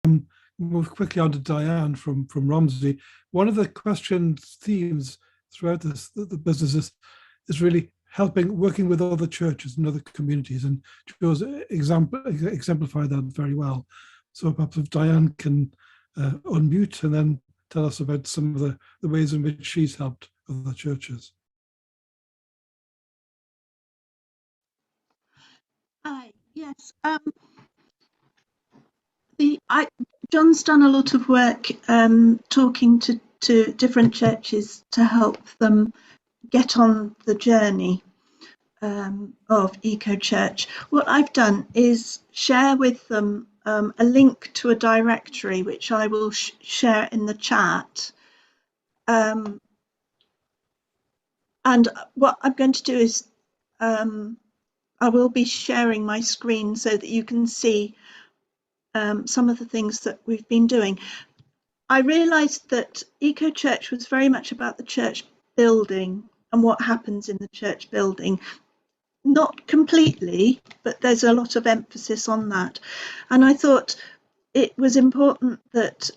move quickly on to Diane from Romsey. One of the themes throughout the business is really working with other churches and other communities, and Joe's exemplify that very well. So perhaps if Diane can unmute and then tell us about some of the ways in which she's helped other churches. Hi, yes. John's done a lot of work talking to different churches to help them get on the journey of Eco Church. What I've done is share with them a link to a directory, which I will share in the chat. And what I'm going to do is I will be sharing my screen so that you can see some of the things that we've been doing. I realised that Eco Church was very much about the church building and what happens in the church building. Not completely, but there's a lot of emphasis on that. And I thought it was important that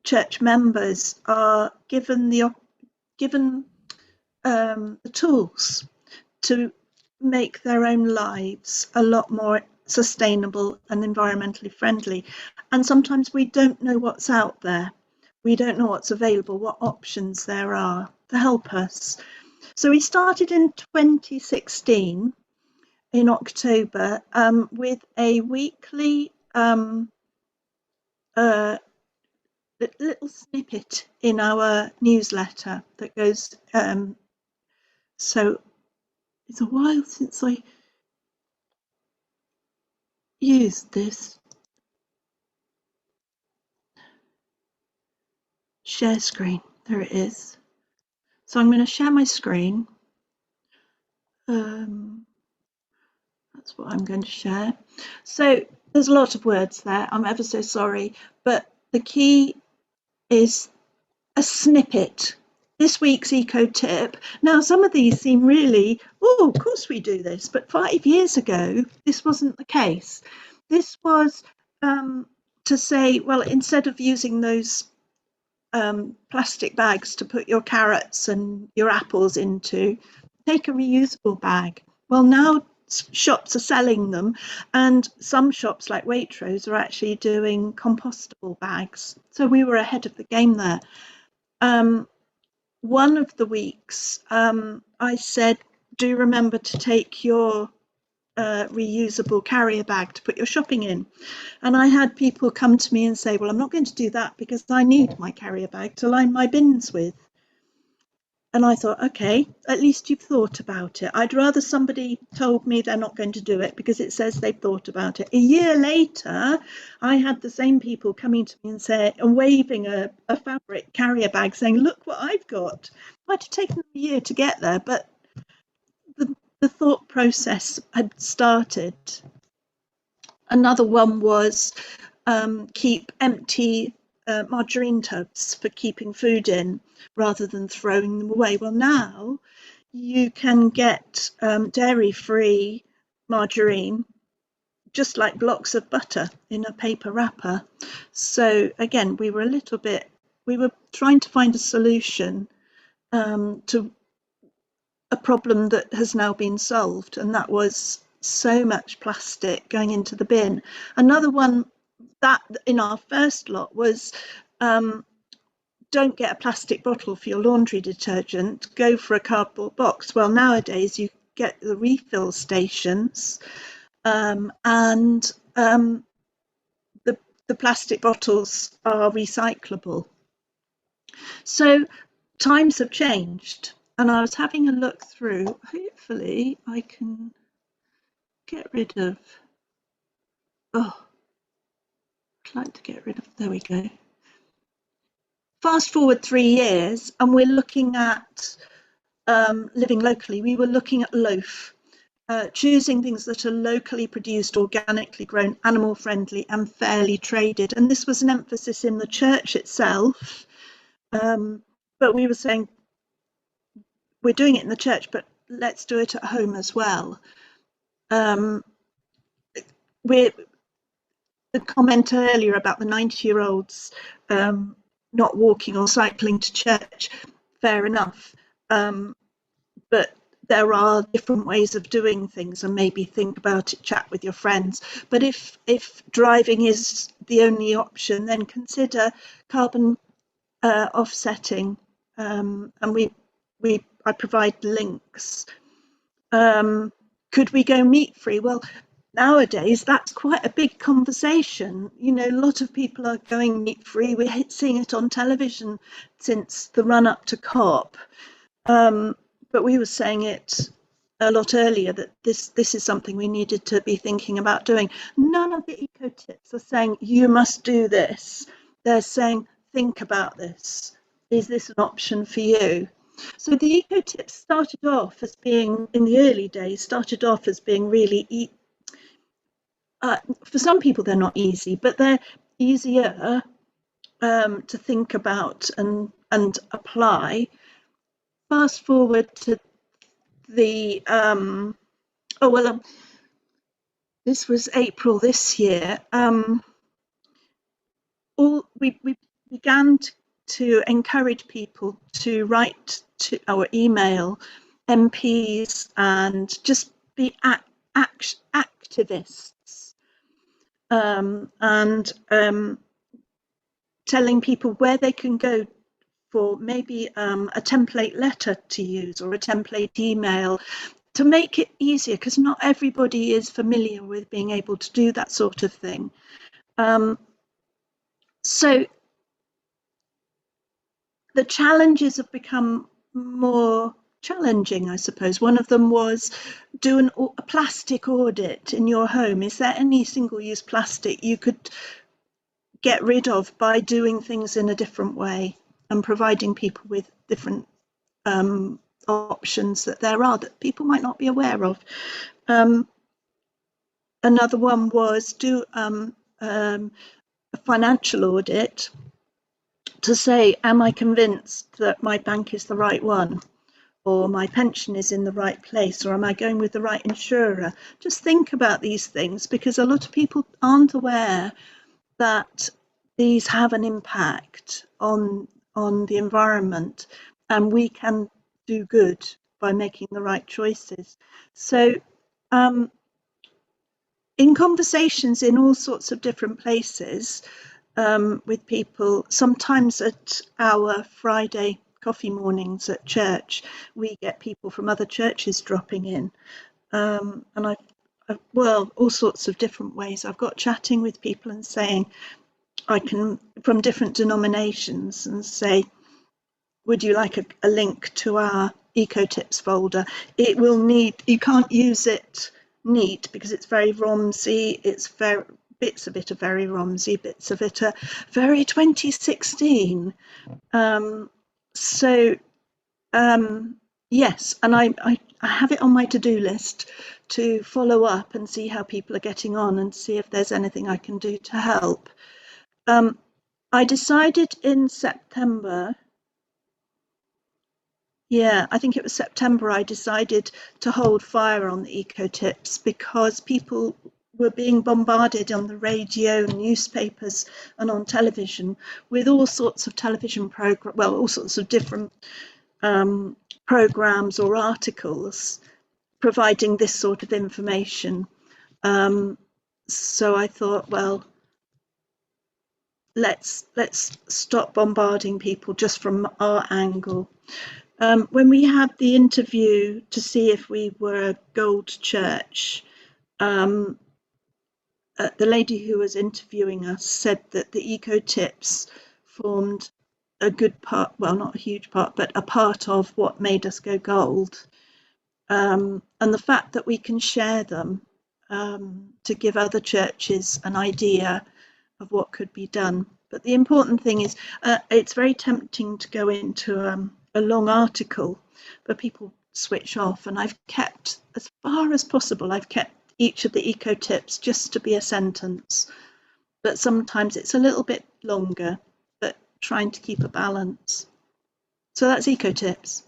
church members are given the tools to make their own lives a lot more sustainable and environmentally friendly. And sometimes we don't know what's out there. We don't know what's available, what options there are to help us. So we started in 2016 in October with a weekly little snippet in our newsletter that goes, so it's a while since I used this. Share screen, there it is. So I'm going to share my screen. That's what I'm going to share. So there's a lot of words there, I'm ever so sorry, but the key is a snippet. This week's eco tip. Now, some of these seem really, oh, of course we do this, but 5 years ago, this wasn't the case. This was to say, well, instead of using those plastic bags to put your carrots and your apples into, take a reusable bag. Well, now shops are selling them, and some shops like Waitrose are actually doing compostable bags. So we were ahead of the game there. One of the weeks I said, do remember to take your reusable carrier bag to put your shopping in. And I had people come to me and say, well, I'm not going to do that because I need my carrier bag to line my bins with. And I thought, okay, at least you've thought about it. I'd rather somebody told me they're not going to do it because it says they've thought about it. A year later, I had the same people coming to me and waving a fabric carrier bag saying, look what I've got. It might have taken a year to get there, but the thought process had started. Another one was keep empty margarine tubs for keeping food in rather than throwing them away. Well, now you can get dairy-free margarine just like blocks of butter in a paper wrapper. So again, we were trying to find a solution to a problem that has now been solved, and that was so much plastic going into the bin. Another one that in our first lot was don't get a plastic bottle for your laundry detergent, go for a cardboard box. Well, nowadays you get the refill stations and the plastic bottles are recyclable. So times have changed, and I was having a look through. Hopefully I can get rid of, I'd like to get rid of, there we go. Fast forward 3 years and we're looking at living locally. We were looking at loaf, choosing things that are locally produced, organically grown, animal friendly and fairly traded. And this was an emphasis in the church itself. But we were saying, we're doing it in the church, but let's do it at home as well. The the comment earlier about the 90-year-olds not walking or cycling to church, fair enough. But there are different ways of doing things, and maybe think about it, chat with your friends. But if driving is the only option, then consider carbon offsetting. And I provide links. Could we go meat free? Well, nowadays that's quite a big conversation. You know, a lot of people are going meat free. We're seeing it on television since the run up to COP. But we were saying it a lot earlier that this is something we needed to be thinking about doing. None of the eco tips are saying you must do this. They're saying think about this. Is this an option for you? So the eco tips started off as being, in the early days, started off as being really, for some people they're not easy, but they're easier to think about and apply. Fast forward to the this was April this year. We began to encourage people to write to our email MPs and just be activists, and telling people where they can go for maybe a template letter to use or a template email, to make it easier, because not everybody is familiar with being able to do that sort of thing. So the challenges have become more challenging, I suppose. One of them was do a plastic audit in your home. Is there any single-use plastic you could get rid of by doing things in a different way and providing people with different options that there are that people might not be aware of. Another one was do a financial audit to say, am I convinced that my bank is the right one, or my pension is in the right place, or am I going with the right insurer? Just think about these things, because a lot of people aren't aware that these have an impact on the environment, and we can do good by making the right choices. So in conversations in all sorts of different places with people, sometimes at our Friday coffee mornings at church, we get people from other churches dropping in, and all sorts of different ways. I've got chatting with people and saying, I can, from different denominations, and say, would you like a link to our eco tips folder? It will need, you can't use it neat because it's very Romsey, it's very, bits of it are very Romsey, bits of it are very 2016. Yes, and I have it on my to-do list to follow up and see how people are getting on and see if there's anything I can do to help. I decided in September, I think it was September, I decided to hold fire on the eco tips because people were being bombarded on the radio, newspapers and on television with all sorts of television programs, all sorts of different programs or articles providing this sort of information. So I thought, well, let's stop bombarding people just from our angle. When we had the interview to see if we were a gold church, the lady who was interviewing us said that the eco tips formed a good part, well, not a huge part, but a part of what made us go gold. And the fact that we can share them to give other churches an idea of what could be done. But the important thing is, it's very tempting to go into a long article, but people switch off. And I've kept, as far as possible, I've kept each of the eco tips just to be a sentence. But sometimes it's a little bit longer, but trying to keep a balance. So that's eco tips.